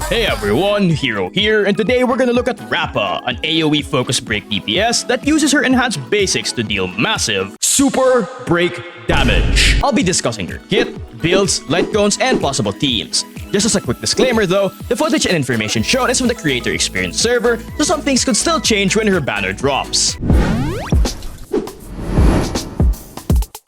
Hey everyone, Heero here, and today we're gonna look at Rappa, an AOE focus break DPS that uses her enhanced basics to deal massive super break damage. I'll be discussing her kit, builds, Lightcones, and possible teams. Just as a quick disclaimer though, the footage and information shown is from the creator experience server, so some things could still change when her banner drops.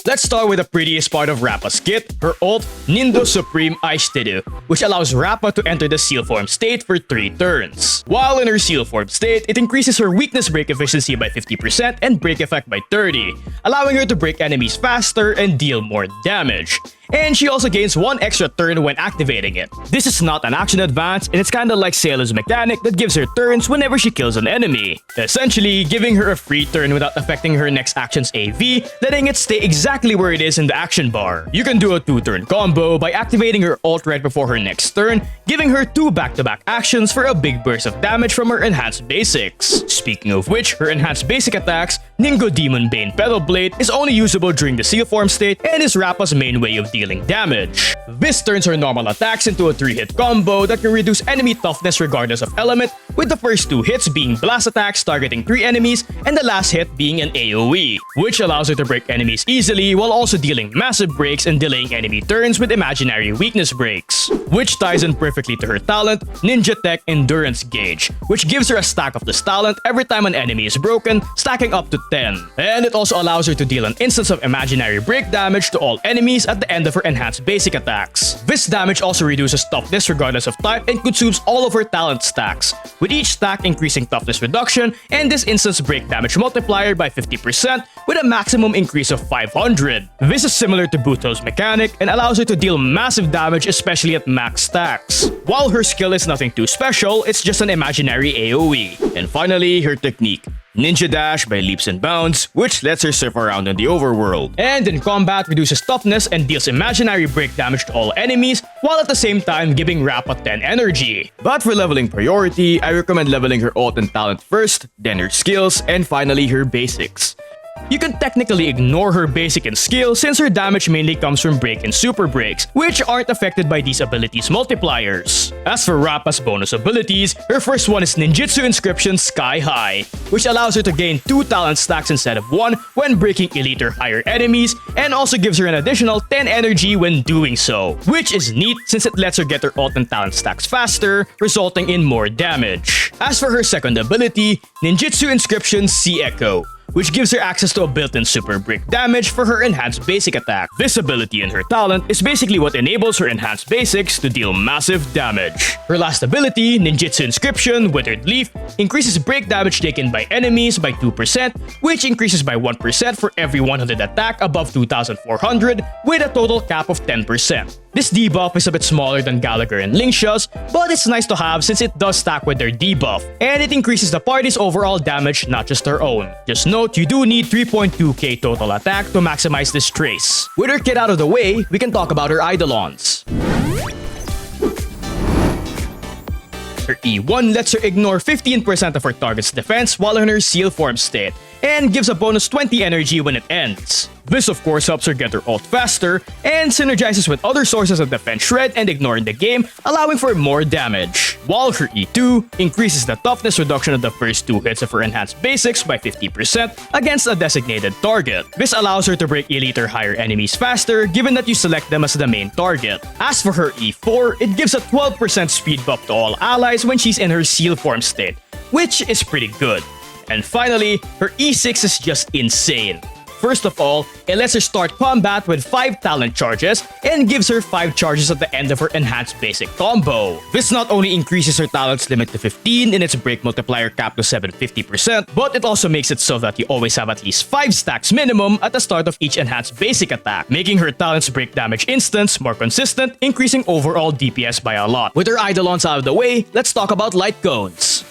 Let's start with the prettiest part of Rappa's kit, her ult, Nindo Supreme Aishtidu, which allows Rappa to enter the seal form state for 3 turns. While in her seal form state, it increases her weakness break efficiency by 50% and break effect by 30%, allowing her to break enemies faster and deal more damage. And she also gains 1 extra turn when activating it. This is not an action advance, and it's kinda like Sailor's mechanic that gives her turns whenever she kills an enemy, essentially giving her a free turn without affecting her next action's AV, letting it stay exactly where it is in the action bar. You can do a 2-turn combo by activating her ult right before her next turn, giving her 2 back-to-back actions for a big burst of damage from her enhanced basics. Speaking of which, her enhanced basic attacks, Ningo Demon Bane Pedal Blade, is only usable during the seal form state and is Rappa's main way of dealing damage. This turns her normal attacks into a 3-hit combo that can reduce enemy toughness regardless of element, with the first 2 hits being blast attacks targeting 3 enemies and the last hit being an AoE, which allows her to break enemies easily while also dealing massive breaks and delaying enemy turns with imaginary weakness breaks, which ties in perfectly to her talent, Ninja Tech Endurance Gauge, which gives her a stack of this talent every time an enemy is broken, stacking up to 10. And it also allows her to deal an instance of imaginary break damage to all enemies at the end of her enhanced basic attacks. This damage also reduces toughness regardless of type and consumes all of her talent stacks, with each stack increasing toughness reduction and this instance break damage multiplier by 50% with a maximum increase of 500. This is similar to Buto's mechanic and allows her to deal massive damage especially at max stacks. While her skill is nothing too special, it's just an imaginary AoE. And finally, her technique, Ninja Dash by leaps and bounds, which lets her surf around in the overworld. And in combat, reduces toughness and deals imaginary break damage to all enemies, while at the same time giving Rappa 10 energy. But for leveling priority, I recommend leveling her ult and talent first, then her skills, and finally her basics. You can technically ignore her basic and skill since her damage mainly comes from break and super breaks, which aren't affected by these abilities multipliers. As for Rappa's bonus abilities, her first one is Ninjutsu Inscription Sky High, which allows her to gain 2 talent stacks instead of 1 when breaking elite or higher enemies, and also gives her an additional 10 energy when doing so, which is neat since it lets her get her ult and talent stacks faster, resulting in more damage. As for her second ability, Ninjutsu Inscription Sea Echo, which gives her access to a built-in super break damage for her enhanced basic attack. This ability and her talent is basically what enables her enhanced basics to deal massive damage. Her last ability, Ninjutsu Inscription Withered Leaf, increases break damage taken by enemies by 2%, which increases by 1% for every 100 attack above 2,400 with a total cap of 10%. This debuff is a bit smaller than Gallagher and Lingsha's, but it's nice to have since it does stack with their debuff, and it increases the party's overall damage, not just her own. Just note, you do need 3.2k total attack to maximize this trace. With her kit out of the way, we can talk about her Eidolons. Her E1 lets her ignore 15% of her target's defense while in her seal form state, and gives a bonus 20 energy when it ends. This of course helps her get her ult faster, and synergizes with other sources of defense shred and ignore in the game, allowing for more damage. While her E2 increases the toughness reduction of the first 2 hits of her enhanced basics by 50% against a designated target. This allows her to break elite or higher enemies faster, given that you select them as the main target. As for her E4, it gives a 12% speed buff to all allies when she's in her seal form state, which is pretty good. And finally, her E6 is just insane. First of all, it lets her start combat with 5 talent charges and gives her 5 charges at the end of her enhanced basic combo. This not only increases her talents limit to 15 and its break multiplier cap to 750%, but it also makes it so that you always have at least 5 stacks minimum at the start of each enhanced basic attack, making her talent's break damage instance more consistent, increasing overall DPS by a lot. With her Eidolons out of the way, let's talk about Lightcones.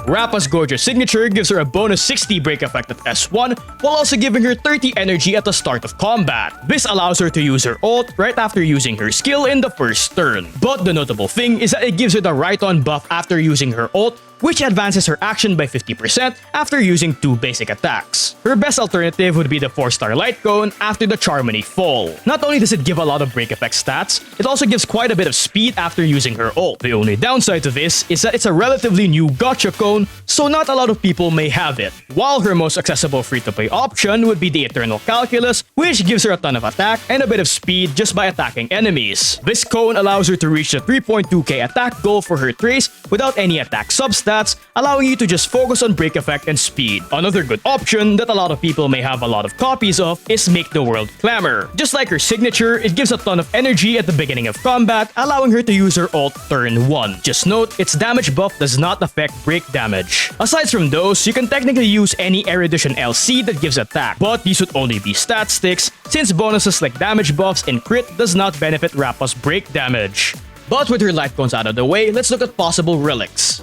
Rappa's gorgeous signature gives her a bonus 60 break effect at S1, while also giving her 30 energy at the start of combat. This allows her to use her ult right after using her skill in the first turn. But the notable thing is that it gives her the right-on buff after using her ult, which advances her action by 50% after using 2 basic attacks. Her best alternative would be the 4-star Lightcone after the Charmony fall. Not only does it give a lot of break effect stats, it also gives quite a bit of speed after using her ult. The only downside to this is that it's a relatively new gotcha cone, so not a lot of people may have it. While her most accessible free-to-play option would be the Eternal Calculus, which gives her a ton of attack and a bit of speed just by attacking enemies. This cone allows her to reach the 3.2k attack goal for her trace without any attack substats, allowing you to just focus on break effect and speed. Another good option that a lot of people may have a lot of copies of is Make the World Clamor. Just like her signature, it gives a ton of energy at the beginning of combat, allowing her to use her ult turn 1. Just note, its damage buff does not affect break damage. Aside from those, you can technically use any Erudition LC that gives attack, but these would only be stat sticks since bonuses like damage buffs and crit does not benefit Rappa's break damage. But with her light cones out of the way, let's look at possible relics.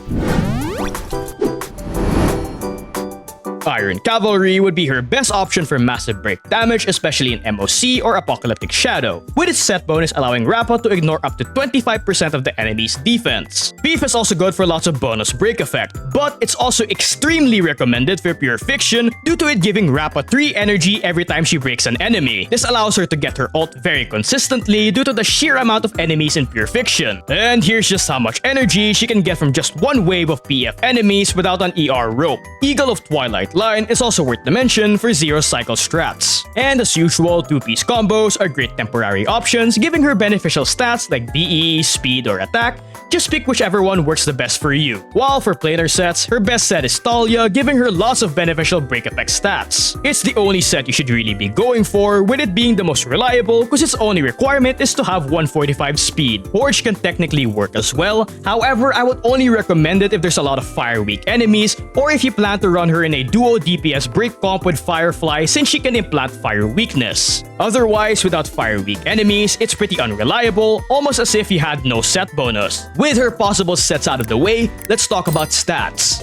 Iron Cavalry would be her best option for massive break damage, especially in MOC or Apocalyptic Shadow, with its set bonus allowing Rappa to ignore up to 25% of the enemy's defense. Beef is also good for lots of bonus break effect, but it's also extremely recommended for Pure Fiction due to it giving Rappa 3 energy every time she breaks an enemy. This allows her to get her ult very consistently due to the sheer amount of enemies in Pure Fiction. And here's just how much energy she can get from just one wave of PF enemies without an ER rope. Eagle of Twilight line is also worth the mention for zero cycle strats. And as usual, 2-piece combos are great temporary options, giving her beneficial stats like BE, speed, or attack. Just pick whichever one works the best for you. While for planar sets, her best set is Talia, giving her lots of beneficial break effect stats. It's the only set you should really be going for, with it being the most reliable because its only requirement is to have 145 speed. Forge can technically work as well, however I would only recommend it if there's a lot of fire weak enemies or if you plan to run her in a duo DPS break comp with Firefly since she can implant fire weakness. Otherwise, without fire weak enemies, it's pretty unreliable, almost as if you had no set bonus. With her possible sets out of the way, let's talk about stats.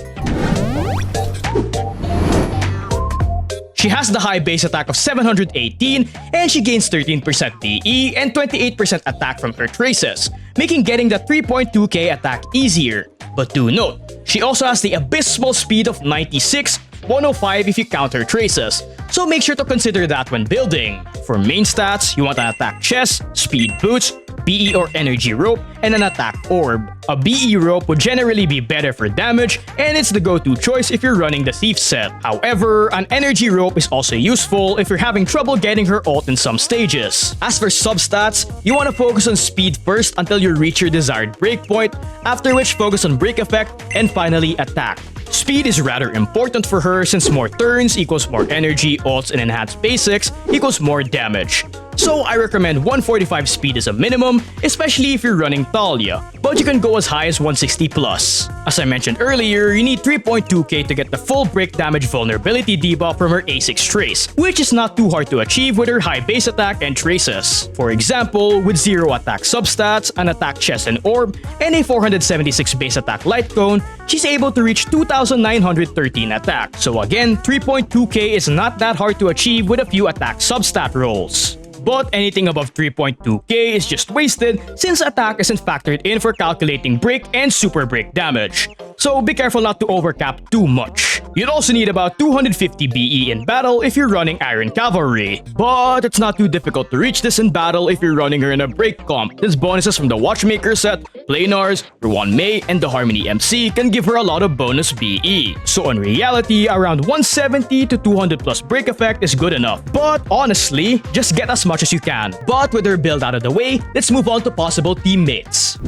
She has the high base attack of 718 and she gains 13% DE and 28% attack from her traces, making getting the 3.2k attack easier. But do note, she also has the abysmal speed of 96, 105 if you count her traces, so make sure to consider that when building. For main stats, you want an attack chest, speed boots, BE or energy rope, and an attack orb. A BE rope would generally be better for damage, and it's the go-to choice if you're running the thief set. However, an energy rope is also useful if you're having trouble getting her ult in some stages. As for substats, you want to focus on speed first until you reach your desired breakpoint, after which focus on break effect, and finally attack. Speed is rather important for her since more turns equals more energy, ults, and enhanced basics equals more damage. So I recommend 145 speed as a minimum, especially if you're running Talia, but you can go as high as 160 plus. As I mentioned earlier, you need 3.2k to get the full break damage vulnerability debuff from her A6 trace, which is not too hard to achieve with her high base attack and traces. For example, with 0 attack substats, an attack chest and orb, and a 476 base attack light cone, she's able to reach 2,913 attack. So again, 3.2k is not that hard to achieve with a few attack substat rolls. But anything above 3.2k is just wasted since attack isn't factored in for calculating break and super break damage. So be careful not to overcap too much. You'd also need about 250 BE in battle if you're running Iron Cavalry. But it's not too difficult to reach this in battle if you're running her in a break comp, since bonuses from the Watchmaker set, Planars, Ruan Mei, and the Harmony MC can give her a lot of bonus BE. So in reality, around 170 to 200 plus break effect is good enough. But honestly, just get as much as you can. But with her build out of the way, let's move on to possible teammates.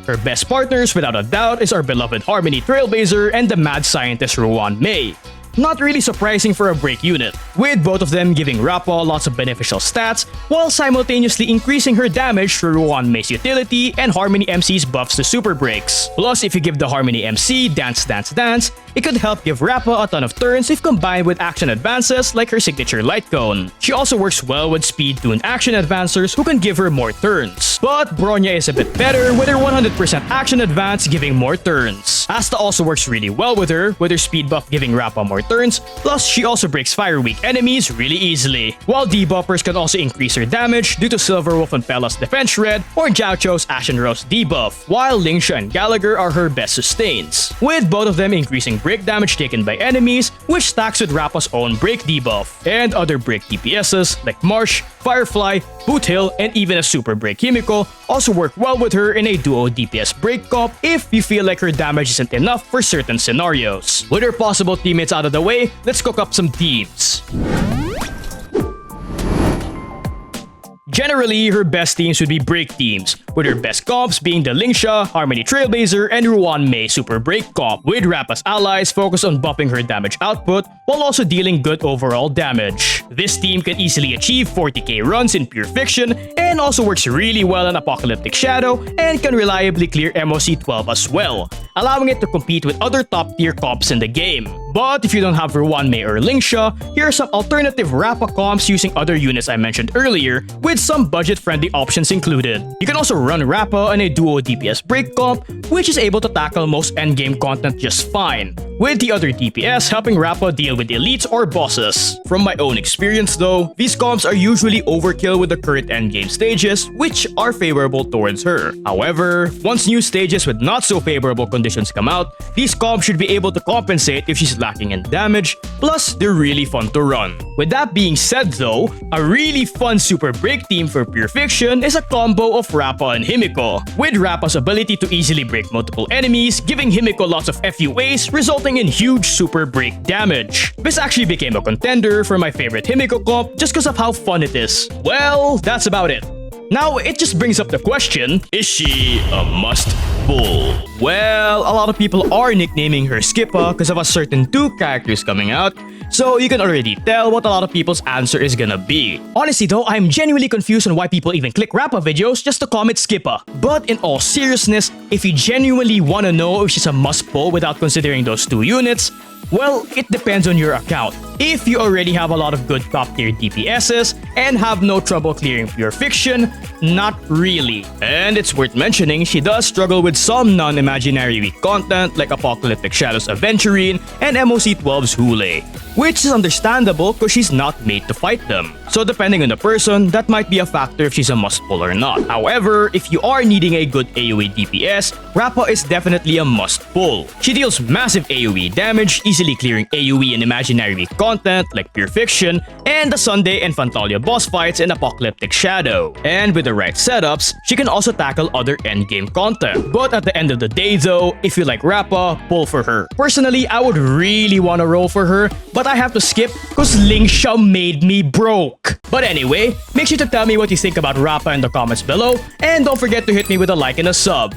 Her best partners, without a doubt, is our beloved Harmony Trailblazer and the mad scientist Ruan Mei. Not really surprising for a break unit, with both of them giving Rappa lots of beneficial stats while simultaneously increasing her damage through Ruan Mei's utility and Harmony MC's buffs to super breaks. Plus, if you give the Harmony MC Dance Dance Dance, it could help give Rappa a ton of turns if combined with action advances like her signature light cone. She also works well with speed tuned action advancers who can give her more turns. But Bronya is a bit better with her 100% action advance giving more turns. Asta also works really well with her speed buff giving Rappa more 4 turns, plus she also breaks fire weak enemies really easily. While debuffers can also increase her damage due to Silverwolf and Pella's defense red or Jiaocho's Ashen Rose debuff, while Lingsha and Gallagher are her best sustains, with both of them increasing break damage taken by enemies, which stacks with Rappa's own break debuff, and other break DPSs like Marsh, Firefly, Boot Hill, and even a super break Himiko also work well with her in a duo DPS break comp if you feel like her damage isn't enough for certain scenarios. With her possible teammates out of the way, let's cook up some teams. Generally, her best teams would be break teams, with her best comps being the Lingsha, Harmony Trailblazer, and Ruan Mei Super Break comp, with Rappa's allies focused on buffing her damage output while also dealing good overall damage. This team can easily achieve 40k runs in Pure Fiction and also works really well in Apocalyptic Shadow and can reliably clear MOC 12 as well, allowing it to compete with other top tier comps in the game. But if you don't have Ruan Mei or Lingsha, here are some alternative Rappa comps using other units I mentioned earlier, with some budget-friendly options included. You can also run Rappa on a duo DPS break comp, which is able to tackle most endgame content just fine, with the other DPS helping Rappa deal with elites or bosses. From my own experience though, these comps are usually overkill with the current endgame stages, which are favorable towards her. However, once new stages with not so favorable conditions come out, these comps should be able to compensate if she's lacking in damage, plus they're really fun to run. With that being said though, a really fun super break team for Pure Fiction is a combo of Rappa and Himiko, with Rappa's ability to easily break multiple enemies, giving Himiko lots of FUAs, resulting in huge super break damage. This actually became a contender for my favorite Himiko comp just because of how fun it is. Well, that's about it. Now, it just brings up the question, is she a must-pull? Well, a lot of people are nicknaming her Skippa because of a certain 2 characters coming out, so you can already tell what a lot of people's answer is gonna be. Honestly though, I'm genuinely confused on why people even click Rappa videos just to comment Skippa. But in all seriousness, if you genuinely wanna know if she's a must-pull without considering those 2 units, well, it depends on your account. If you already have a lot of good top tier DPSs and have no trouble clearing Pure Fiction, not really. And it's worth mentioning, she does struggle with some non-imaginary weak content like Apocalyptic Shadows Aventurine and MOC 12's Hule, which is understandable because she's not made to fight them. So depending on the person, that might be a factor if she's a must-pull or not. However, if you are needing a good AOE DPS, Rappa is definitely a must-pull. She deals massive AOE damage, easily clearing AOE and imaginary weak content like Pure Fiction, and the Sunday and Fantalia boss fights in Apocalyptic Shadow. And with the right setups, she can also tackle other endgame content. But at the end of the day though, if you like Rappa, pull for her. Personally, I would really want to roll for her, but I have to skip cause Lingsha made me broke. But anyway, make sure to tell me what you think about Rappa in the comments below, and don't forget to hit me with a like and a sub.